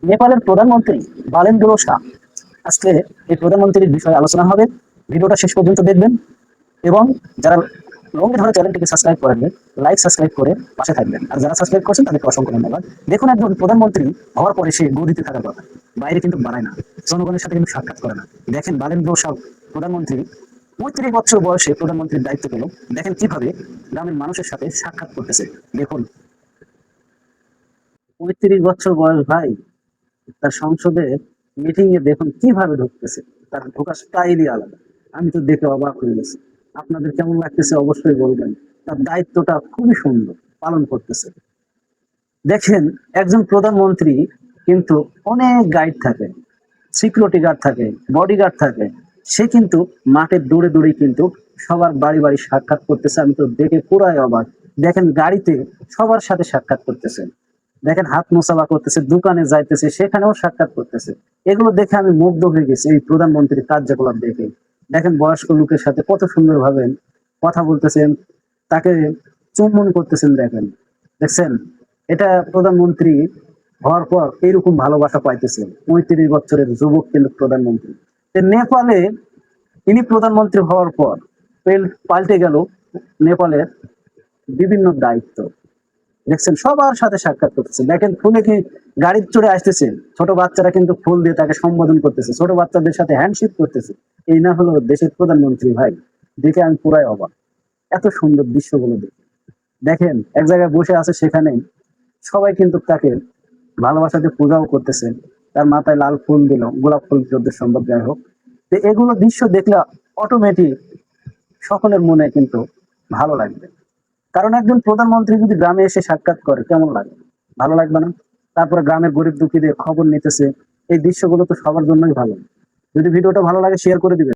নেপালের প্রধানমন্ত্রী বালেন্দ্র শাহ। আজকে এই প্রধানমন্ত্রীর বিষয়ে আলোচনা হবে। ভিডিওটা শেষ পর্যন্ত দেখবেন এবং যারা লঙ্গি ধরে চ্যানেলটিকে সাবস্ক্রাইব করেননি, লাইক সাবস্ক্রাইব করে পাশে থাকবেন। আর যারা সাবস্ক্রাইব করছেন তাদেরকে অসংখ্য ধন্যবাদ। দেখুন, একজন প্রধানমন্ত্রী হওয়ার পরে সে গদিতে থাকার কথা, বাইরে কিন্তু বাড়ায় না, জনগণের সাথে কিন্তু সাক্ষাৎ করে না। দেখেন বালেন্দ্র শাহ প্রধানমন্ত্রী 35 বছর বয়সে প্রধানমন্ত্রীর দায়িত্ব পেল। দেখেন কিভাবে গ্রামের মানুষের সাথে সাক্ষাৎ করতেছে। দেখুন, 35 বছর বয়স ভাই, তার সংসদের মিটিং এ দেখুন কিভাবে ঢুকতেছে। তার ঢোকার স্টাইলই আলাদা। আমি তো দেখে অবাক হয়ে গেছি। আপনাদের কেমন লাগতেছে অবশ্যই বলবেন। তার দায়িত্বটা খুবই সুন্দর পালন করতেছে। দেখেন, একজন প্রধানমন্ত্রী কিন্তু অনেক গাইড থাকে, সিকিউরিটি গার্ড থাকে, বডিগার্ড থাকে। সে কিন্তু মাঠে দৌড়ে দৌড়ে কিন্তু সবার বাড়ি বাড়ি সাক্ষাৎ করতেছে। আমি তো দেখে পুরাই অবাক। দেখেন গাড়িতে সবার সাথে সাক্ষাৎ করতেছে, দেখেন হাত মোসাফা করতেছে, দোকানে যাইতেছে সেখানেও সাক্ষাৎ করতেছে। এগুলো দেখে আমি মুগ্ধ হয়ে গেছি এই প্রধানমন্ত্রীর কার্যকলাপ দেখে। দেখেন বয়স্ক লোকের সাথে কত সুন্দরভাবে কথা বলতেছেন, তাকে চুম্বন করতেছেন। দেখেন, দেখছেন, এটা প্রধানমন্ত্রী হওয়ার পর এরকম ভালোবাসা পাইতেছে। 35 বছরের যুবক কিন্তু প্রধানমন্ত্রী। নেপালে ইনি প্রধানমন্ত্রী হওয়ার পর পাল্টে গেল নেপালের বিভিন্ন দায়িত্ব। দেখছেন সবার সাথে সাক্ষাৎ করতেছে। দেখেন ফুলে কি গাড়ি চড়ে আসতেছে, ছোট বাচ্চারা কিন্তু ফুল দিয়ে তাকে সম্বোধন করতেছে, ছোট বাচ্চাদের সাথে হ্যান্ডশেক করতেছে। এই না হলো দেশের প্রধানমন্ত্রী ভাই? দেখে আমি পুরাই অবাক। এত সুন্দর দৃশ্যগুলো দেখে। দেখেন এক জায়গায় বসে আছে, সেখানে সবাই কিন্তু তাকে ভালোবাসাতে পূজাও করতেছে। তার মাথায় লাল ফুল দিল, গোলাপ ফুল যদ্দূর সম্ভব, যাই হোক। তো এগুলো দৃশ্য দেখলে অটোমেটিক সকলের মনে কিন্তু ভালো লাগবে। কারণ একজন প্রধানমন্ত্রী যদি গ্রামে এসে সাক্ষাৎ করে কেমন লাগে? ভালো লাগবে না? তারপরে গ্রামের গরিব দুঃখীদের খবর নিতেছে। এই দৃশ্যগুলো তো সবার জন্যই ভালো। যদি ভিডিওটা ভালো লাগে শেয়ার করে দিবেন।